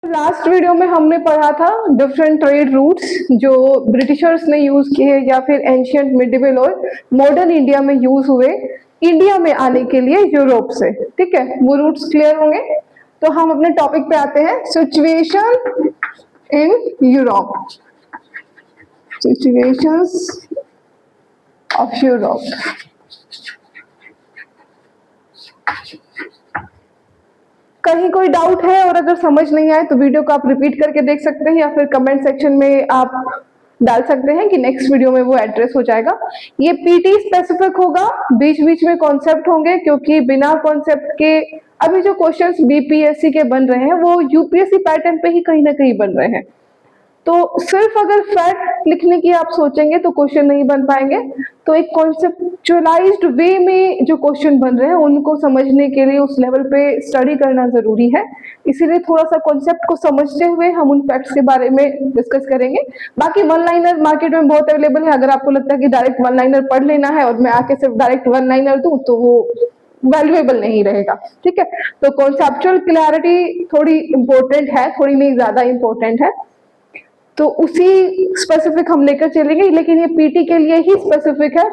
Last video में हमने पढ़ा था डिफरेंट ट्रेड रूट्स जो ब्रिटिशर्स ने यूज किए या फिर एंशियंट मिडिवल और मॉडर्न इंडिया में यूज हुए इंडिया में आने के लिए यूरोप से। ठीक है, वो रूट्स क्लियर होंगे तो हम अपने टॉपिक पे आते हैं। Situation in Europe, situations of Europe. कहीं कोई डाउट है और अगर समझ नहीं आए तो वीडियो को आप रिपीट करके देख सकते हैं या फिर कमेंट सेक्शन में आप डाल सकते हैं कि नेक्स्ट वीडियो में वो एड्रेस हो जाएगा। ये पीटी स्पेसिफिक होगा, बीच बीच में कॉन्सेप्ट होंगे क्योंकि बिना कॉन्सेप्ट के अभी जो क्वेश्चंस बीपीएससी के बन रहे हैं वो यूपीएससी पैटर्न पे ही कहीं ना कहीं बन रहे हैं। तो सिर्फ अगर फैक्ट लिखने की आप सोचेंगे तो क्वेश्चन नहीं बन पाएंगे। तो एक कॉन्सेप्चुअलाइज्ड वे में जो क्वेश्चन बन रहे हैं उनको समझने के लिए उस लेवल पे स्टडी करना जरूरी है। इसीलिए थोड़ा सा कॉन्सेप्ट को समझते हुए हम उन फैक्ट्स के बारे में डिस्कस करेंगे। बाकी वन लाइनर मार्केट में बहुत अवेलेबल है, अगर आपको लगता है कि डायरेक्ट वन लाइनर पढ़ लेना है और मैं आके सिर्फ डायरेक्ट वन लाइनर दूं तो वो वैल्यूएबल नहीं रहेगा। ठीक है, तो कॉन्सेप्चुअल क्लैरिटी थोड़ी इंपॉर्टेंट है, थोड़ी नहीं ज्यादा इंपॉर्टेंट है, तो उसी स्पेसिफिक हम लेकर चलेंगे। लेकिन ये पीटी के लिए ही स्पेसिफिक है।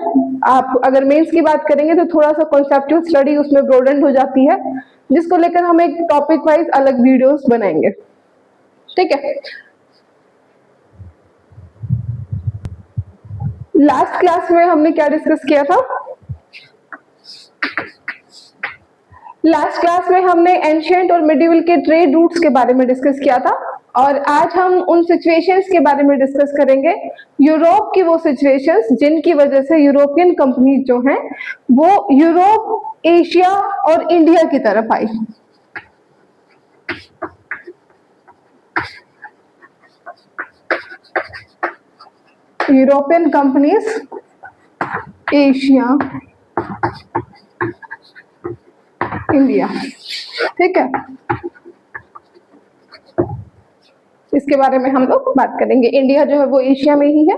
आप अगर मेंस की बात करेंगे तो थोड़ा सा कॉन्सेप्चुअल स्टडी उसमें ब्रॉडेंड हो जाती है, जिसको लेकर हम एक टॉपिक वाइज अलग वीडियोस बनाएंगे। ठीक है, लास्ट क्लास में हमने क्या डिस्कस किया था? लास्ट क्लास में हमने एंशिएंट और मिडिवल के ट्रेड रूट्स के बारे में डिस्कस किया था और आज हम उन सिचुएशंस के बारे में डिस्कस करेंगे, यूरोप की वो सिचुएशंस जिनकी वजह से यूरोपियन कंपनीज जो हैं वो यूरोप, एशिया और इंडिया की तरफ आई। European companies, Asia, India. ठीक है, इसके बारे में हम लोग बात करेंगे। इंडिया जो है वो एशिया में ही है।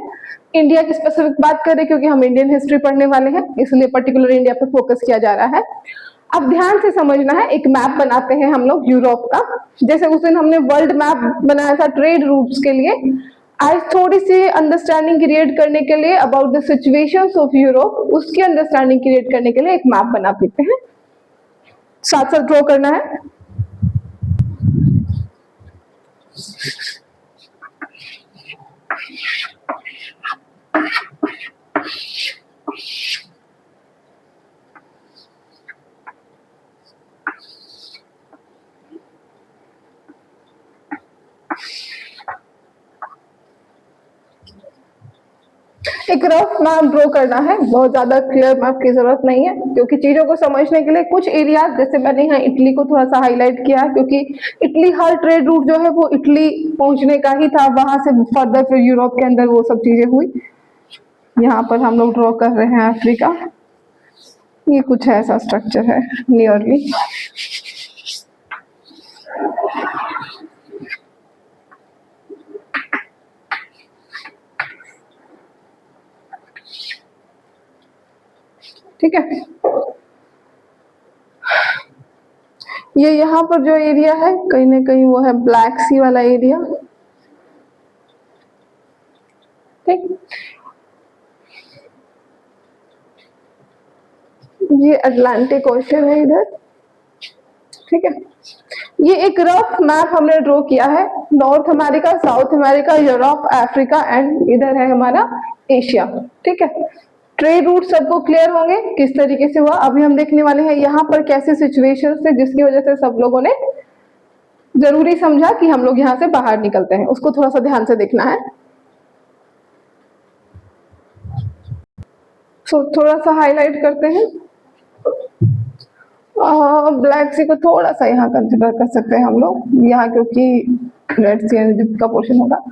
इंडिया की स्पेसिफिक बात करें क्योंकि हम इंडियन हिस्ट्री पढ़ने वाले हैं, इसलिए पर्टिकुलर इंडिया पे फोकस किया जा रहा है। अब ध्यान से समझना है, एक मैप बनाते हैं हम लोग यूरोप का। जैसे उस दिन हमने वर्ल्ड मैप बनाया था ट्रेड रूट्स के लिए, आज थोड़ी सी अंडरस्टैंडिंग क्रिएट करने के लिए about the situations of Europe, उसकी अंडरस्टैंडिंग क्रिएट करने के लिए एक मैप बना देते हैं। साथ साथ ड्रॉ करना है। एक रफ मैप ड्रॉ करना है, बहुत ज्यादा क्लियर मैप की जरूरत नहीं है क्योंकि चीजों को समझने के लिए कुछ एरियाज, जैसे मैंने यहाँ इटली को थोड़ा सा हाईलाइट किया है क्योंकि इटली हर ट्रेड रूट जो है वो इटली पहुंचने का ही था, वहां से फर्दर फिर यूरोप के अंदर वो सब चीजें हुई। यहाँ पर हम लोग ड्रॉ कर रहे हैं अफ्रीका, ये कुछ ऐसा स्ट्रक्चर है नियरली। ठीक है, ये यहाँ पर जो एरिया है कहीं ना कहीं वो है ब्लैक सी वाला एरिया। ठीक, ये अटलांटिक ओशन है इधर। ठीक है, ये एक रफ मैप हमने ड्रॉ किया है, north America, south America, Europe, Africa and इधर है हमारा एशिया। ठीक है, ट्रेड रूट सबको क्लियर होंगे किस तरीके से हुआ। अभी हम देखने वाले हैं यहाँ पर कैसे सिचुएशंस थे जिसकी वजह से सब लोगों ने जरूरी समझा कि हम लोग यहाँ से बाहर निकलते हैं, उसको थोड़ा सा ध्यान से देखना है। थोड़ा सा हाईलाइट करते हैं। ब्लैक सी को थोड़ा सा यहाँ कंसिडर कर सकते हैं हम लोग यहाँ, क्योंकि रेड सी इजिप्ट का पोर्शन होगा।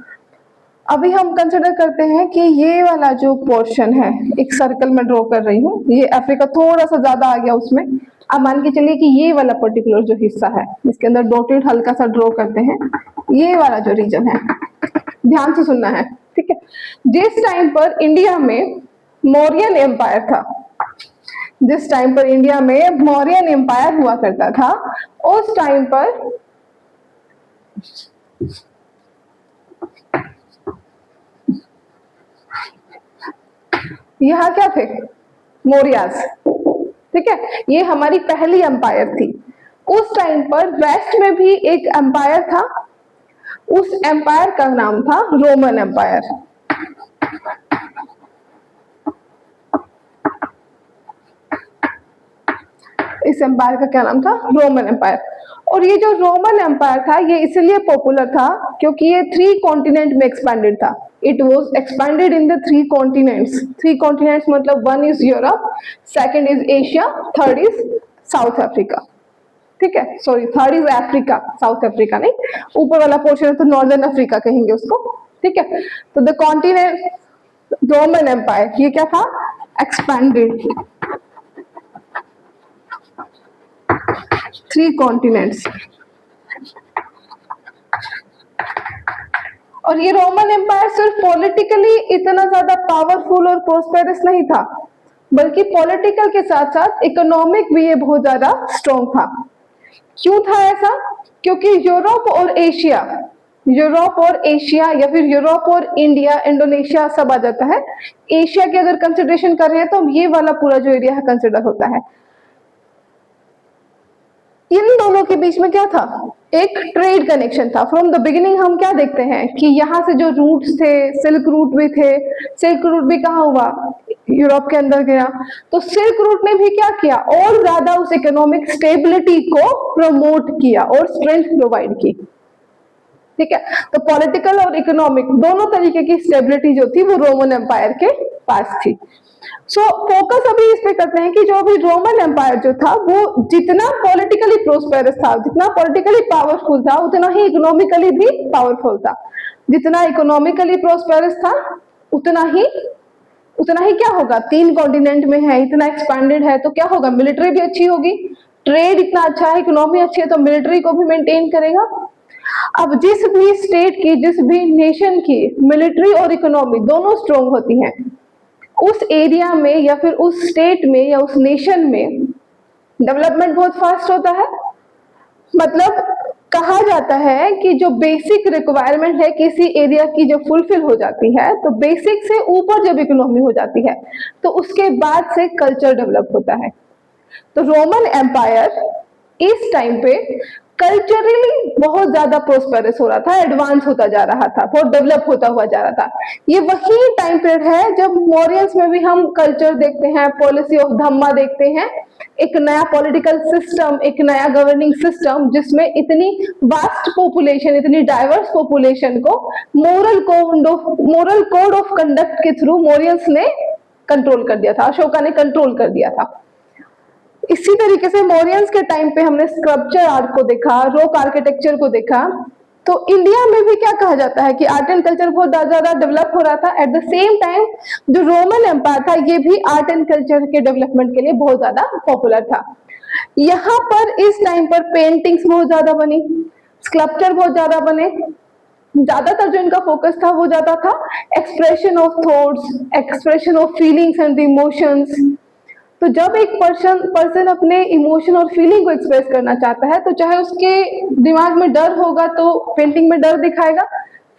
अभी हम कंसिडर करते हैं कि ये वाला जो पोर्शन है, एक सर्कल में ड्रॉ कर रही हूँ, ये अफ्रीका थोड़ा सा ज्यादा आ गया उसमें। अब मान के चलिए कि ये वाला पर्टिकुलर जो हिस्सा है इसके अंदर डॉटेड हल्का सा ड्रॉ करते हैं, ये वाला जो रीजन है, ध्यान से सुनना है। ठीक है, जिस टाइम पर इंडिया में मौर्यन एम्पायर था, जिस टाइम पर इंडिया में मौर्यन एम्पायर हुआ करता था, उस टाइम पर यहाँ क्या थे? मौर्यास। ठीक है, ये हमारी पहली एम्पायर थी। उस टाइम पर वेस्ट में भी एक एम्पायर था, उस एम्पायर का नाम था रोमन एम्पायर। इस एम्पायर का क्या नाम था? Roman empire. और ये जो रोमन एम्पायर था ये इसलिए पॉपुलर था क्योंकि ये 3 कॉन्टिनेंट में एक्सपैंडेड था। It was expanded in the 3 continents. 3 continents मतलब 1 is Europe, 2nd is Asia, 3rd is south Africa. ठीक है, sorry 3rd is Africa, south Africa नहीं, ऊपर वाला पोर्शन है तो नॉर्दर्न अफ्रीका कहेंगे उसको। ठीक है, तो द कॉन्टिनेंट रोमन एम्पायर ये क्या था? Expanded 3 continents. और ये रोमन एम्पायर सिर्फ पॉलिटिकली इतना ज्यादा पावरफुल और प्रोस्पेरस नहीं था, बल्कि पॉलिटिकल के साथ साथ इकोनॉमिक भी ये बहुत ज्यादा स्ट्रॉन्ग था। क्यों था ऐसा? क्योंकि यूरोप और एशिया या फिर यूरोप और इंडिया, इंडोनेशिया सब आ जाता है। एशिया की अगर कंसिडरेशन कर रहे हैं तो ये वाला पूरा जो एरिया है कंसिडर होता है। इन दोनों के बीच में क्या था? एक ट्रेड कनेक्शन था। फ्रॉम द बिगिनिंग हम क्या देखते हैं कि यहाँ से जो रूट्स थे, सिल्क रूट भी थे। सिल्क रूट भी कहाँ हुआ? यूरोप के अंदर गया। तो सिल्क रूट ने भी क्या किया? और ज्यादा उस इकोनॉमिक स्टेबिलिटी को प्रमोट किया और स्ट्रेंथ प्रोवाइड की। ठीक है, तो पॉलिटिकल और इकोनॉमिक दोनों तरीके की स्टेबिलिटी जो थी वो रोमन एम्पायर के पास थी। सो फोकस अभी इस पे करते हैं कि जो अभी रोमन एम्पायर जो था वो जितना पॉलिटिकली प्रोस्पेरस था, जितना पॉलिटिकली पावरफुल था, उतना ही इकोनॉमिकली भी पावरफुल था। जितना इकोनॉमिकली प्रोस्पेरस था उतना ही क्या होगा? 3 कॉन्टिनेंट में है, इतना एक्सपैंडेड है, तो क्या होगा? मिलिट्री भी अच्छी होगी। ट्रेड इतना अच्छा है, इकोनॉमी अच्छी है, तो मिलिट्री को भी मेंटेन करेगा। अब जिस भी स्टेट की, जिस भी नेशन की मिलिट्री और इकोनॉमी दोनों स्ट्रॉन्ग होती हैं, उस एरिया में या फिर उस स्टेट में या उस नेशन में डेवलपमेंट बहुत फास्ट होता है। मतलब कहा जाता है कि जो बेसिक रिक्वायरमेंट है किसी एरिया की जो फुलफिल हो जाती है, तो बेसिक से ऊपर जब इकोनॉमी हो जाती है तो उसके बाद से कल्चर डेवलप होता है। तो रोमन एम्पायर इस टाइम पे कल्चरली बहुत ज्यादा प्रोस्पेरस हो रहा था, एडवांस होता जा रहा था, बहुत डेवलप होता हुआ जा रहा था। ये वही टाइम पीरियड है जब मौर्यंस में भी हम कल्चर देखते हैं, पॉलिसी ऑफ धम्मा देखते हैं, एक नया पॉलिटिकल सिस्टम, एक नया गवर्निंग सिस्टम जिसमें इतनी वास्ट पॉपुलेशन, इतनी डाइवर्स पॉपुलेशन को मोरल कोड ऑफ कंडक्ट के थ्रू मौर्यंस ने कंट्रोल कर दिया था, अशोका ने कंट्रोल कर दिया था। इसी तरीके से मौर्यंस के टाइम पे हमने स्कल्पचर आर्ट को देखा, रॉक आर्किटेक्चर को देखा। तो इंडिया में भी क्या कहा जाता है कि आर्ट एंड कल्चर बहुत ज्यादा डेवलप हो रहा था। एट द सेम टाइम जो रोमन एम्पायर था ये भी आर्ट एंड कल्चर के डेवलपमेंट के लिए बहुत ज्यादा पॉपुलर था। यहाँ पर इस टाइम पर पेंटिंग्स बहुत ज्यादा बनी, स्कल्पचर बहुत ज्यादा बने। ज्यादातर जो इनका फोकस था वो ज्यादा था expression of thoughts, expression of feelings and emotions. तो जब एक पर्सन अपने इमोशन और फीलिंग को एक्सप्रेस करना चाहता है तो चाहे उसके दिमाग में डर होगा तो पेंटिंग में डर दिखाएगा,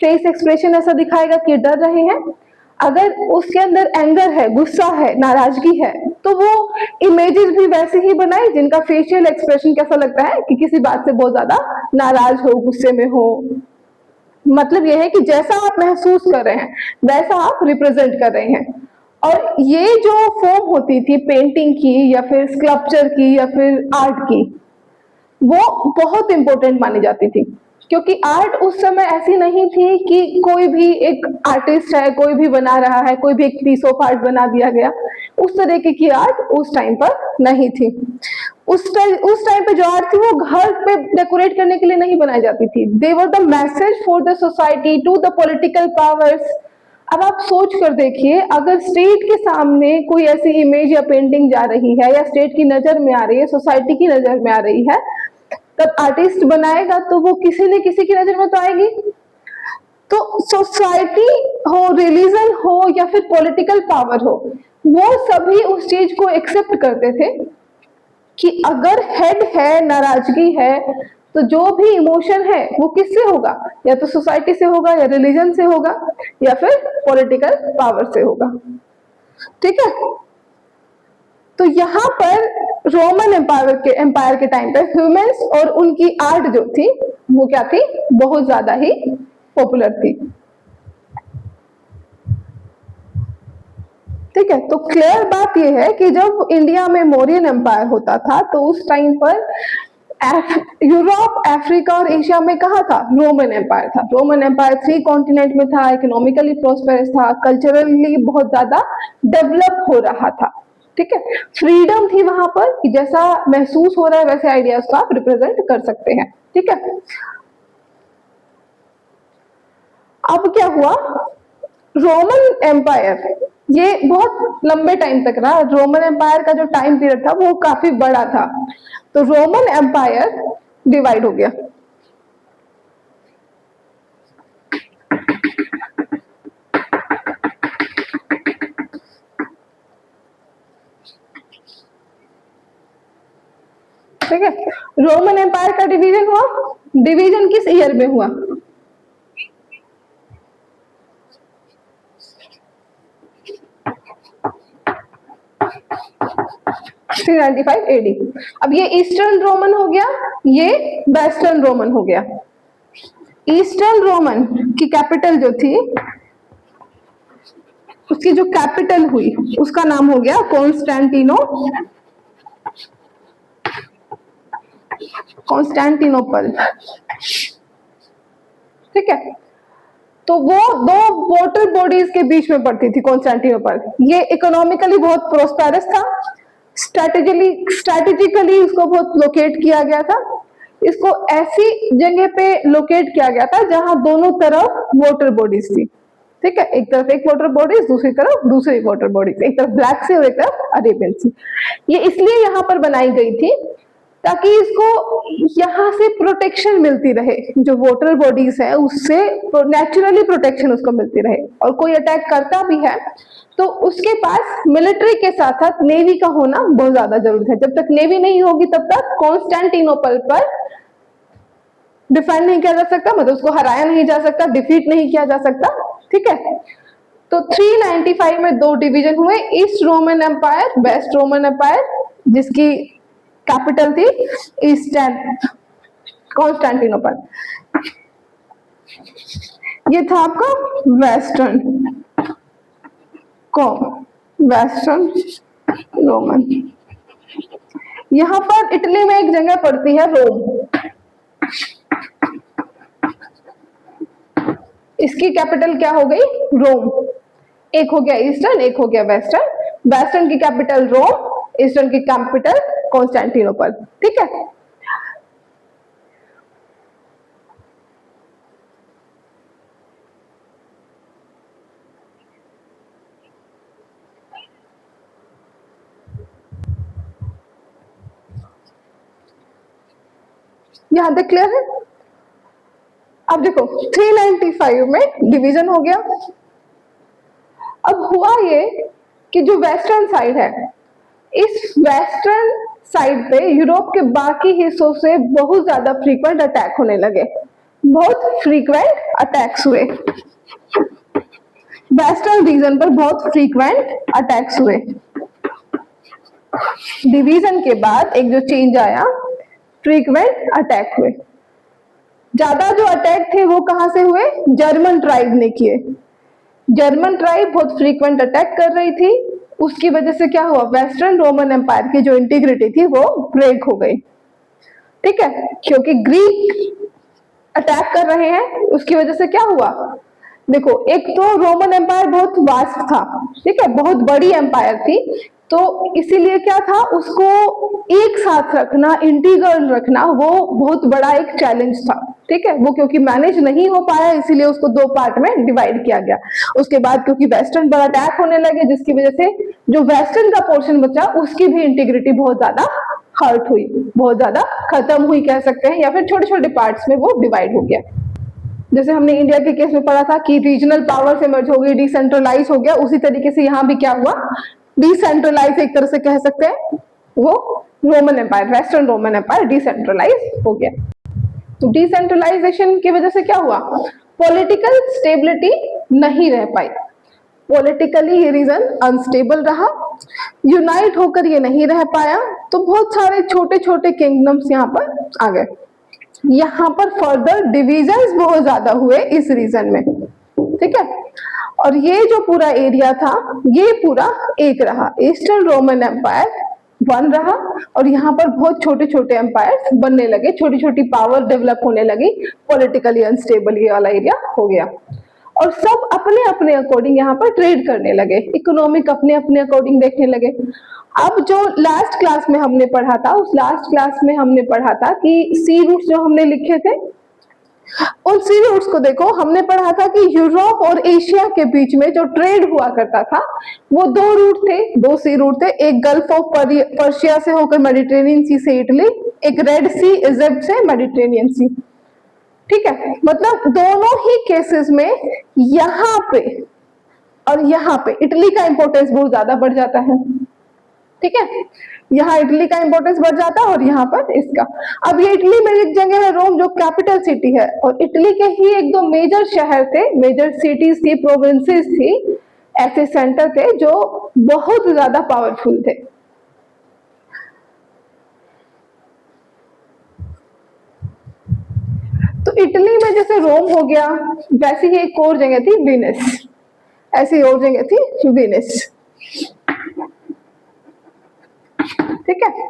फेस एक्सप्रेशन ऐसा दिखाएगा कि डर रहे हैं। अगर उसके अंदर एंगर है, गुस्सा है, नाराजगी है, तो वो इमेजेस भी वैसे ही बनाए जिनका फेशियल एक्सप्रेशन कैसा लगता है कि किसी बात से बहुत ज्यादा नाराज हो, गुस्से में हो। मतलब यह है कि जैसा आप महसूस कर रहे हैं वैसा आप रिप्रेजेंट कर रहे हैं। और ये जो फॉर्म होती थी पेंटिंग की या फिर स्कल्पचर की या फिर आर्ट की, वो बहुत इंपॉर्टेंट मानी जाती थी, क्योंकि आर्ट उस समय ऐसी नहीं थी कि कोई भी एक आर्टिस्ट है, कोई भी बना रहा है, कोई भी एक पीस ऑफ आर्ट बना दिया गया। उस तरीके की आर्ट उस टाइम पर नहीं थी। उस टाइम पे जो आर्ट थी वो घर पे डेकोरेट करने के लिए नहीं बनाई जाती थी। They were the message for the society to the political powers. अब आप सोच कर देखिए, अगर स्टेट के सामने कोई ऐसी इमेज या पेंटिंग जा रही है या स्टेट की नजर में आ रही है, सोसाइटी की नजर में आ रही है, तब आर्टिस्ट बनाएगा तो वो किसी न किसी की नजर में तो आएगी। तो सोसाइटी हो, रिलीजन हो या फिर पॉलिटिकल पावर हो, वो सभी उस चीज को एक्सेप्ट करते थे कि अगर हेड है, नाराजगी है, तो जो भी इमोशन है वो किससे होगा, या तो सोसाइटी से होगा, या रिलीजन से होगा, या फिर पॉलिटिकल पावर से होगा। ठीक है, तो यहाँ पर रोमन एम्पायर के टाइम पे ह्यूमंस और उनकी आर्ट जो थी वो क्या थी, बहुत ज्यादा ही पॉपुलर थी। ठीक है, तो क्लियर बात ये है कि जब इंडिया में मौर्यन एम्पायर होता था तो उस टाइम पर यूरोप, अफ्रीका और एशिया में कहा था, रोमन एम्पायर था। रोमन एम्पायर 3 कॉन्टिनेंट में था, इकोनॉमिकली प्रोस्पेरस था, कल्चरली बहुत ज्यादा डेवलप हो रहा था। ठीक है, फ्रीडम थी वहां पर कि जैसा महसूस हो रहा है वैसे आइडियाज को आप रिप्रेजेंट कर सकते हैं। ठीक है, अब क्या हुआ, रोमन एम्पायर ये बहुत लंबे टाइम तक रहा। रोमन एम्पायर का जो टाइम पीरियड था वो काफी बड़ा था, तो रोमन एम्पायर डिवाइड हो गया। ठीक है, रोमन एम्पायर का डिवीजन हुआ। डिवीजन किस ईयर में हुआ, 395 एडी। अब ये ईस्टर्न रोमन हो गया, ये वेस्टर्न रोमन हो गया। ईस्टर्न रोमन की कैपिटल जो थी, उसकी जो कैपिटल हुई उसका नाम हो गया कॉन्स्टेंटिनोपल। ठीक है, तो वो दो वाटर बॉडीज के बीच में पड़ती थी कॉन्स्टेंटिनोपल। ये इकोनॉमिकली बहुत प्रोस्पेरस था, स्ट्रेटेजिकली इसको बहुत लोकेट किया गया था। इसको ऐसी जगह पे लोकेट किया गया था जहां दोनों तरफ वाटर बॉडीज थी। ठीक है, एक तरफ एक वाटर बॉडीज, दूसरी तरफ दूसरी वाटर बॉडीज, एक तरफ ब्लैक सी और एक तरफ अरेबियन सी। ये इसलिए यहाँ पर बनाई गई थी ताकि इसको यहाँ से प्रोटेक्शन मिलती रहे, जो वाटर बॉडीज है उससे नेचुरली प्रोटेक्शन उसको मिलती रहे, और कोई अटैक करता भी है तो उसके पास मिलिट्री के साथ साथ नेवी का होना बहुत ज्यादा जरूरी है। जब तक नेवी नहीं होगी तब तक कॉन्स्टेंटिनोपल पर डिफेंड नहीं किया जा सकता, मतलब उसको हराया नहीं जा सकता, डिफीट नहीं किया जा सकता। ठीक है, तो 395 में 2 डिवीजन हुए, east Roman empire, west Roman empire, जिसकी कैपिटल थी ईस्टर्न कॉन्स्टेंटिनोपल। ये था आपका वेस्टर्न रोमन। यहां पर इटली में एक जगह पड़ती है रोम, इसकी कैपिटल क्या हो गई, रोम। एक हो गया ईस्टर्न, एक हो गया वेस्टर्न। वेस्टर्न की कैपिटल रोम, ईस्टर्न की कैपिटल कॉन्स्टेंटिनोपल। ठीक है, यहां तक क्लियर है। अब देखो 395 में डिवीजन हो गया। अब हुआ ये कि जो वेस्टर्न साइड है, इस वेस्टर्न साइड पे यूरोप के बाकी हिस्सों से बहुत ज्यादा फ्रीक्वेंट अटैक होने लगे, बहुत फ्रीक्वेंट अटैक्स हुए, वेस्टर्न रीजन पर बहुत फ्रीक्वेंट अटैक्स हुए। डिवीजन के बाद एक जो चेंज आया, फ्रीक्वेंट अटैक हुए। ज्यादा जो अटैक थे वो कहां से हुए, जर्मन ट्राइब ने किए। जर्मन ट्राइब बहुत फ्रीक्वेंट अटैक कर रही थी, उसकी वजह से क्या हुआ, वेस्टर्न रोमन एम्पायर की जो इंटीग्रिटी थी वो ब्रेक हो गई। ठीक है, क्योंकि ग्रीक अटैक कर रहे हैं, उसकी वजह से क्या हुआ, देखो एक तो रोमन एम्पायर बहुत वास्ट था, ठीक है, बहुत बड़ी एम्पायर थी, तो इसीलिए क्या था, उसको एक साथ रखना, इंटीग्रल रखना, वो बहुत बड़ा एक चैलेंज था। ठीक है, वो क्योंकि मैनेज नहीं हो पाया इसीलिए उसको 2 पार्ट में डिवाइड किया गया। उसके बाद क्योंकि वेस्टर्न पर अटैक होने लगे, जिसकी वजह से जो वेस्टर्न का पोर्शन बचा उसकी भी इंटीग्रिटी बहुत ज्यादा हर्ट हुई, बहुत ज्यादा खत्म हुई कह सकते हैं, या फिर छोटे छोटे पार्ट्स में वो डिवाइड हो गया। जैसे हमने इंडिया के केस में पढ़ा था कि रीजनल पावर से मर्ज हो गई, डिसेंट्रलाइज हो गया, उसी तरीके से यहाँ भी क्या हुआ, डिसेंट्रलाइज एक तरह से कह सकते हैं, वो Roman empire, western Roman empire decentralize हो गया। डिसेंट्रलाइजेशन की वजह से क्या हुआ, पॉलिटिकल स्टेबिलिटी नहीं रह पाई, पॉलिटिकली ये रीजन अनस्टेबल रहा, यूनाइट होकर ये नहीं रह पाया, तो बहुत सारे छोटे छोटे किंगडम्स यहाँ पर आ गए। यहाँ पर फर्दर डिविजन्स बहुत ज्यादा हुए इस रीजन में, ठीक है। और ये जो पूरा एरिया था ये पूरा एक रहा, ईस्टर्न रोमन एम्पायर वन रहा, और यहाँ पर बहुत छोटे छोटे एम्पायर्स बनने लगे, छोटी छोटी पावर डेवलप होने लगी, पॉलिटिकली अनस्टेबल ये वाला एरिया हो गया, और सब अपने अपने अकॉर्डिंग यहाँ पर ट्रेड करने लगे, इकोनॉमिक अपने अपने अकॉर्डिंग देखने लगे। अब जो लास्ट क्लास में हमने पढ़ा था, उस लास्ट क्लास में हमने पढ़ा था कि सी रूट्स जो हमने लिखे थे, उन सी रूट्स को देखो, हमने पढ़ा था कि यूरोप और एशिया के बीच में जो ट्रेड हुआ करता था वो दो रूट थे, दो सी रूट थे, एक गल्फ ऑफ पर्शिया से होकर मेडिटेरेनियन सी से इटली, एक रेड सी इजिप्ट से मेडिटेरेनियन सी, ठीक है। मतलब दोनों ही केसेस में यहाँ पे और यहाँ पे इटली का इंपॉर्टेंस बहुत ज्यादा बढ़ जाता है, ठीक है। यहाँ इटली का इंपॉर्टेंस बढ़ जाता है और यहाँ पर इसका। अब ये इटली में एक जगह है रोम जो कैपिटल सिटी है, और इटली के ही एक दो मेजर शहर थे, मेजर सिटीज थी, प्रोविंसेस थी, ऐसे सेंटर थे जो बहुत ज्यादा पावरफुल थे। तो इटली में जैसे रोम हो गया, वैसे ही एक और जगह थी वेनिस, ऐसी और जगह थी वेनिस, ठीक है।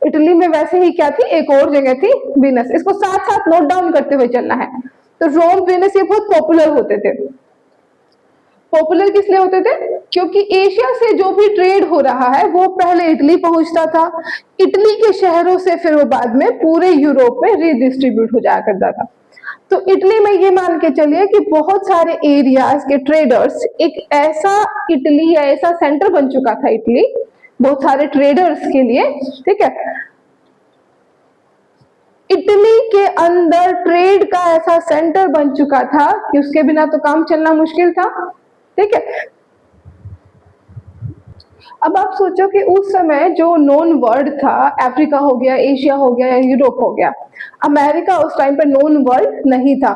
इटली में वैसे ही क्या थी, एक और जगह थी वेनिस, इसको साथ साथ नोट डाउन करते हुए चलना है। तो रोम वेनिस ये बहुत पॉपुलर होते थे। पॉपुलर किस लिए होते थे, क्योंकि एशिया से जो भी ट्रेड हो रहा है वो पहले इटली पहुंचता था, इटली के शहरों से फिर वो बाद में पूरे यूरोप में रीडिस्ट्रीब्यूट हो जाया करता था। तो इटली में ये मान के चलिए कि बहुत सारे एरियाज के ट्रेडर्स, एक ऐसा इटली या ऐसा सेंटर बन चुका था इटली बहुत सारे ट्रेडर्स के लिए, ठीक है। इटली के अंदर ट्रेड का ऐसा सेंटर बन चुका था कि उसके बिना तो काम चलना मुश्किल था, ठीक है। अब आप सोचो कि उस समय जो नोन वर्ल्ड था, अफ्रीका हो गया, एशिया हो गया या यूरोप हो गया, अमेरिका उस टाइम पे नोन वर्ल्ड नहीं था,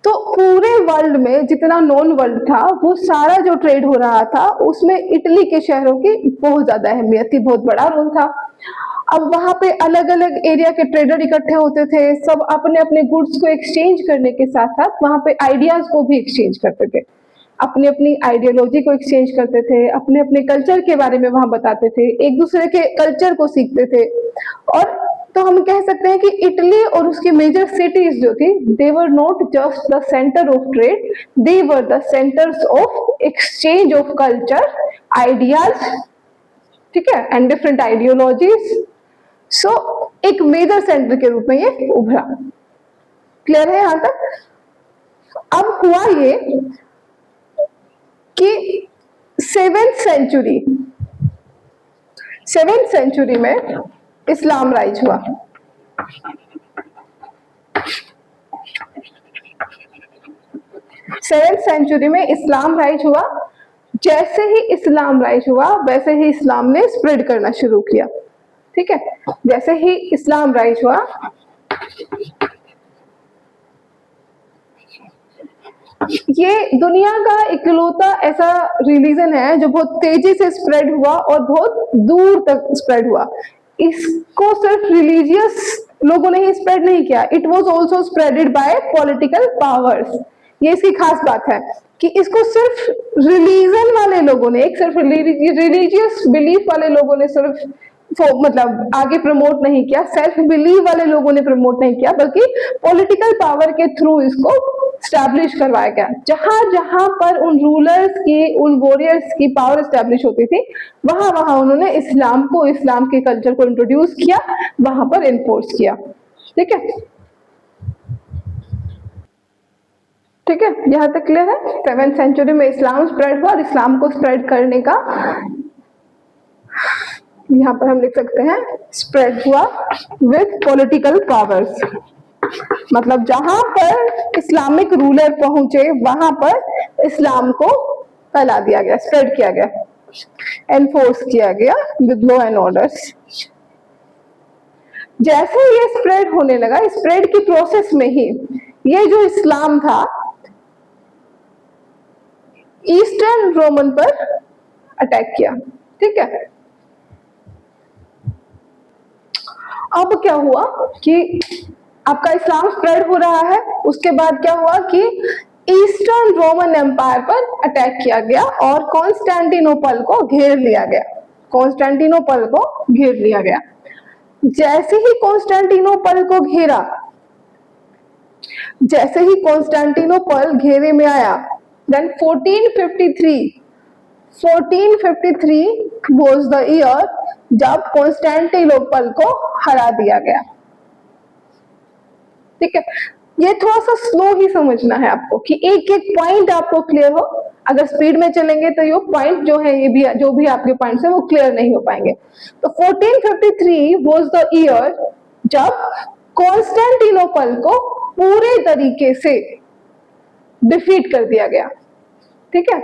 तो पूरे वर्ल्ड में जितना नॉन वर्ल्ड था वो सारा जो ट्रेड हो रहा था उसमें इटली के शहरों की बहुत ज्यादा अहमियत थी, बहुत बड़ा रोल था। अब वहां पे अलग अलग एरिया के ट्रेडर इकट्ठे होते थे, सब अपने अपने गुड्स को एक्सचेंज करने के साथ साथ वहां पे आइडियाज को भी एक्सचेंज करते थे, अपनी अपनी आइडियोलॉजी को एक्सचेंज करते थे, अपने अपने कल्चर के बारे में वहां बताते थे, एक दूसरे के कल्चर को सीखते थे। और तो हम कह सकते हैं कि इटली और उसकी मेजर सिटीज जो थी, they were not just the centre of trade, they were the centres of exchange of culture, ideas, ठीक है, एंड डिफरेंट आइडियोलॉजीज। सो एक मेजर सेंटर के रूप में ये उभरा। क्लियर है यहां तक? अब हुआ ये कि सेवेंथ सेंचुरी में इस्लाम राइज हुआ। सेवेंथ सेंचुरी में इस्लाम राइज हुआ। जैसे ही इस्लाम राइज हुआ वैसे ही इस्लाम ने स्प्रेड करना शुरू किया, ठीक है। जैसे ही इस्लाम राइज हुआ ये दुनिया का इकलौता ऐसा रिलीजन है जो बहुत तेजी से स्प्रेड हुआ और बहुत दूर तक स्प्रेड हुआ। इसको सिर्फ रिलीजियस लोगों ने ही स्प्रेड नहीं किया, it was also spreaded bye political powers. ये इसकी खास बात है कि इसको सिर्फ रिलीजन वाले लोगों ने, एक सिर्फ रिलीजियस बिलीफ वाले लोगों ने सिर्फ मतलब आगे प्रमोट नहीं किया, सेल्फ बिलीव वाले लोगों ने प्रमोट नहीं किया, बल्कि पॉलिटिकल पावर के थ्रू इसको स्टैब्लिश करवाया गया। जहां जहां पर उन रूलर्स की, उन वॉरियर्स की पावर स्टैब्लिश होती थी, वहां वहां उन्होंने इस्लाम को, इस्लाम के कल्चर को इंट्रोड्यूस किया, वहां पर इन्फोर्स किया, ठीक है। ठीक है, यहां तक क्लियर है? 7th सेंचुरी में इस्लाम स्प्रेड हुआ और इस्लाम को स्प्रेड करने का यहाँ पर हम लिख सकते हैं स्प्रेड हुआ विद पॉलिटिकल पावर्स। मतलब जहां पर इस्लामिक रूलर पहुंचे वहां पर इस्लाम को फैला दिया गया, स्प्रेड किया गया, एनफोर्स किया गया विद लॉ एंड ऑर्डर्स। जैसे ये स्प्रेड होने लगा, स्प्रेड की प्रोसेस में ही ये जो इस्लाम था ईस्टर्न रोमन पर अटैक किया। ठीक है, अब क्या हुआ कि आपका इस्लाम स्प्रेड हो रहा है, उसके बाद क्या हुआ कि ईस्टर्न रोमन एम्पायर पर अटैक किया गया और कॉन्स्टेंटिनोपल को घेर लिया गया। कॉन्स्टेंटिनोपल को घेर लिया गया। जैसे ही कॉन्स्टेंटिनोपल को घेरा, जैसे ही कॉन्स्टेंटिनोपल घेरे में आया, देन 1453 वाज द ईयर जब कॉन्स्टेंटिनोपल को हरा दिया गया। ठीक है, ये थोड़ा सा स्लो ही समझना है आपको कि एक एक पॉइंट आपको क्लियर हो। अगर स्पीड में चलेंगे तो ये पॉइंट जो है, ये भी जो भी आपके पॉइंट्स है वो क्लियर नहीं हो पाएंगे। तो 1453 वाज द ईयर जब कॉन्स्टेंटिनोपल को पूरे तरीके से डिफीट कर दिया गया। ठीक है,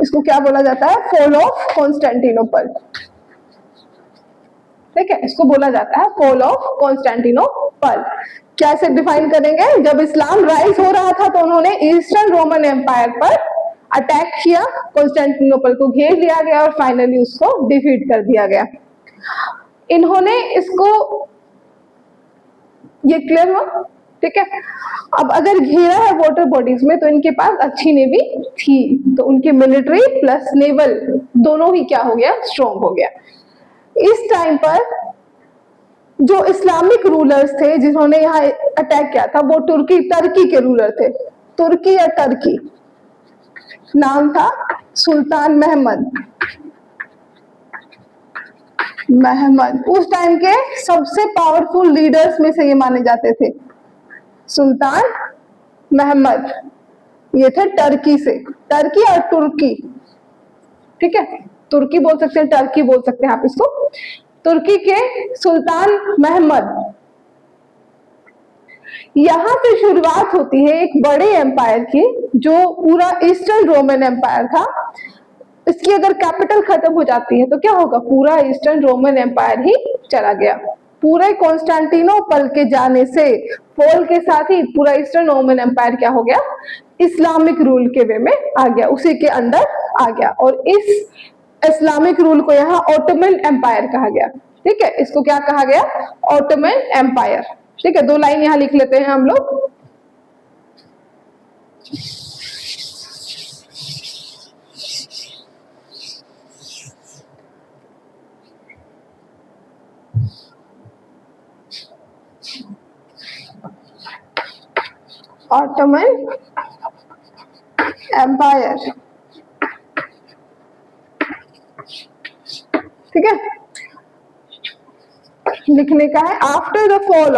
इसको क्या बोला जाता है? Fall of Constantinople. ठीक है, इसको बोला जाता है फॉल ऑफ कॉन्स्टेंटिनोपल। कैसे डिफाइन करेंगे? जब इस्लाम राइज हो रहा था तो उन्होंने ईस्टर्न रोमन एम्पायर पर अटैक किया, कॉन्स्टेंटिनोपल को घेर लिया गया और फाइनली उसको डिफीट कर दिया गया। इन्होंने इसको, ये क्लियर हुआ? ठीक है, अब अगर घेरा है वाटर बॉडीज में तो इनके पास अच्छी नेवी थी, तो उनकी मिलिट्री प्लस नेवल दोनों ही क्या हो गया? स्ट्रॉन्ग हो गया। इस टाइम पर जो इस्लामिक रूलर्स थे जिन्होंने यहाँ अटैक किया था वो टर्की के रूलर थे। तुर्की या टर्की, नाम था सुल्तान महमद। उस टाइम के सबसे पावरफुल लीडर्स में से ये माने जाते थे, सुल्तान महमद। ये थे टर्की से, टर्की और तुर्की। ठीक है, तुर्की बोल सकते हैं, टर्की बोल सकते हैं आप इसको। तुर्की के सुल्तान महमद, यहां से शुरुआत होती है एक बड़े एम्पायर की, जो पूरा ईस्टर्न रोमन एम्पायर था। इसकी अगर कैपिटल खत्म हो जाती है तो क्या होगा? पूरा ईस्टर्न रोमन एम्पायर ही चला गया। पूरे कॉन्स्टेंटिनोपल के जाने से, फॉल के साथ ही पूरा ईस्टर्न रोमन एम्पायर क्या हो गया? इस्लामिक रूल के वे में आ गया, उसी के अंदर आ गया। और इस इस्लामिक रूल को यहाँ ऑटोमन एम्पायर कहा गया। ठीक है, इसको क्या कहा गया? Ottoman empire. ठीक है, दो लाइन यहाँ लिख लेते हैं हम लोग। Ottoman empire. ठीक है, लिखने का है after the fall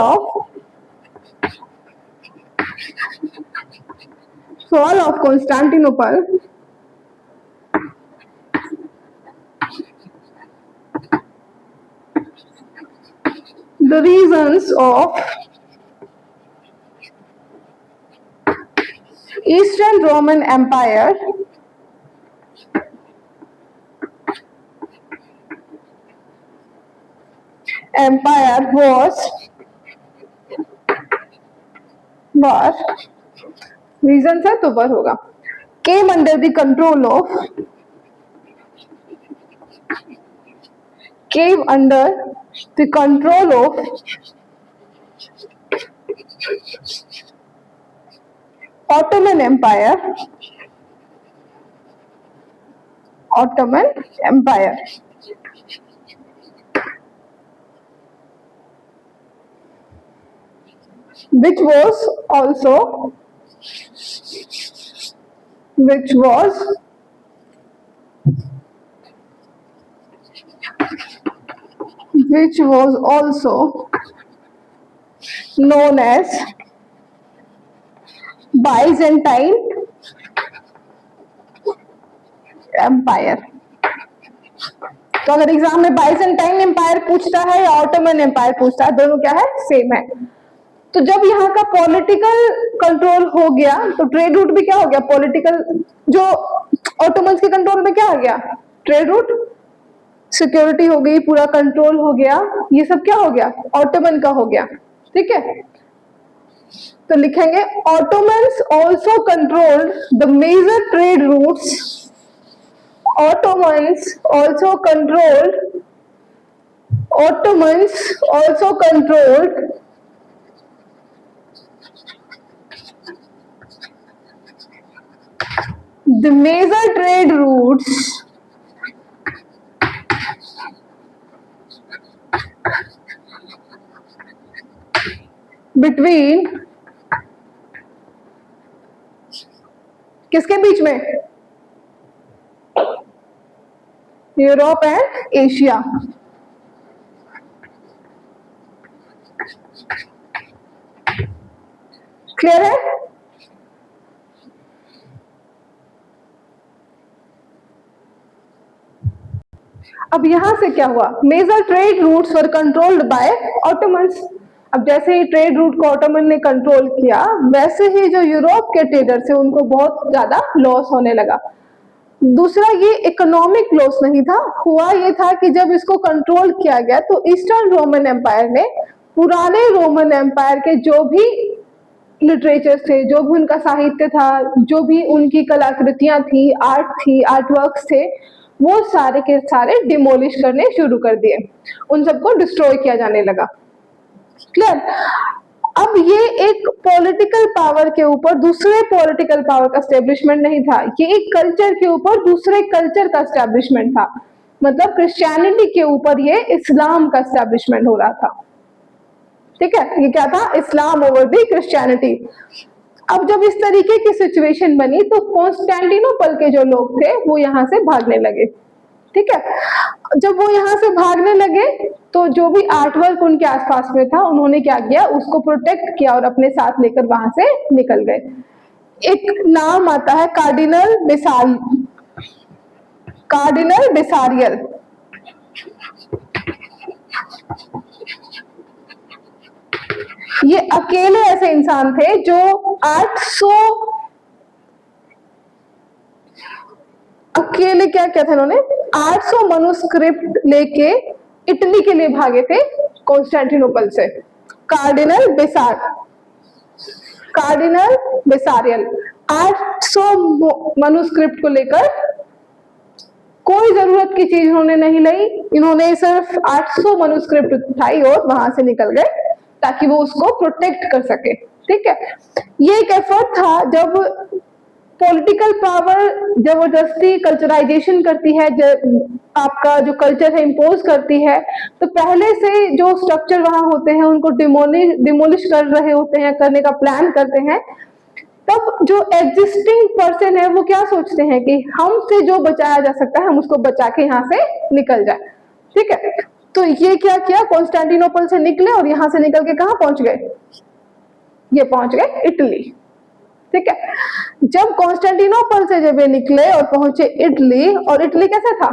of Constantinople, the reasons of Eastern Roman Empire was reasons है तो वर होगा, came under the control of Ottoman Empire, which was also known as Byzantine Empire। तो अगर एग्जाम में बाइजेंटाइन एम्पायर पूछता है या ऑटोमन एम्पायर पूछता है, दोनों क्या है? सेम है। तो जब यहाँ का पॉलिटिकल कंट्रोल हो गया तो ट्रेड रूट भी क्या हो गया? पॉलिटिकल, जो ऑटोमन्स के कंट्रोल में क्या आ गया? ट्रेड रूट, सिक्योरिटी हो गई, पूरा कंट्रोल हो गया, ये सब क्या हो गया? ऑटोमन का हो गया। ठीक है, तो लिखेंगे Ottomans also controlled the major trade routes, Ottomans also controlled the major trade routes between किसके बीच में? Europe and Asia. क्लियर है? अब यहां से क्या हुआ? Major trade routes were controlled by Ottomans. अब जैसे ही ट्रेड रूट को ऑटोमन ने कंट्रोल किया, वैसे ही जो यूरोप के ट्रेडर्स थे उनको बहुत ज्यादा लॉस होने लगा। दूसरा, ये इकोनॉमिक लॉस नहीं था, हुआ ये था कि जब इसको कंट्रोल किया गया तो ईस्टर्न रोमन एम्पायर ने पुराने रोमन एम्पायर के जो भी लिटरेचर थे, जो भी उनका साहित्य था, जो भी उनकी कलाकृतियां थी, आर्ट वर्क्स थे, वो सारे के सारे डिमोलिश करने शुरू कर दिए, उन सबको डिस्ट्रॉय किया जाने लगा। क्लियर? अब ये एक पॉलिटिकल पावर के ऊपर दूसरे पॉलिटिकल पावर का एस्टेब्लिशमेंट नहीं था, ये एक कल्चर के ऊपर दूसरे कल्चर का एस्टेब्लिशमेंट था। मतलब क्रिश्चियनिटी के ऊपर ये इस्लाम का एस्टेब्लिशमेंट हो रहा था। ठीक है, ये क्या था? इस्लाम ओवर दी क्रिश्चियनिटी। अब जब इस तरीके की सिचुएशन बनी तो कॉन्स्टेंटिनोपल के जो लोग थे वो यहाँ से भागने लगे। ठीक है, जब वो यहाँ से भागने लगे तो जो भी आर्ट वर्क उनके आसपास में था उन्होंने क्या किया? उसको प्रोटेक्ट किया और अपने साथ लेकर वहां से निकल गए। एक नाम आता है कार्डिनल बेसारियल। ये अकेले ऐसे इंसान थे जो 800 अकेले क्या क्या था इन्होंने 800 मनुस्क्रिप्ट लेके इटली के लिए भागे थे कॉन्स्टेंटिनोपल से। कार्डिनल बेसारियल 800 मनुस्क्रिप्ट को लेकर, कोई जरूरत की चीज इन्होंने नहीं ली, इन्होंने सिर्फ 800 मनुस्क्रिप्ट उठाई और वहां से निकल गए ताकि वो उसको प्रोटेक्ट कर सके। ठीक है, ये एक एफर्ट था जब पॉलिटिकल पावर जबरदस्ती कल्चराइजेशन करती है, आपका जो कल्चर है इम्पोज करती है, तो पहले से जो स्ट्रक्चर वहां होते हैं उनको डिमोलिश कर रहे होते हैं, करने का प्लान करते हैं। तब जो एग्जिस्टिंग पर्सन है वो क्या सोचते हैं कि हमसे जो बचाया जा सकता है हम उसको बचा के यहाँ से निकल जाए। ठीक है, तो ये क्या किया? कॉन्स्टेंटिनोपल से निकले और यहाँ से निकल के कहाँ पहुंच गए? ये पहुंच गए इटली। ठीक है, जब कॉन्स्टेंटिनोपल से जब ये निकले और पहुंचे इटली, और इटली कैसा था?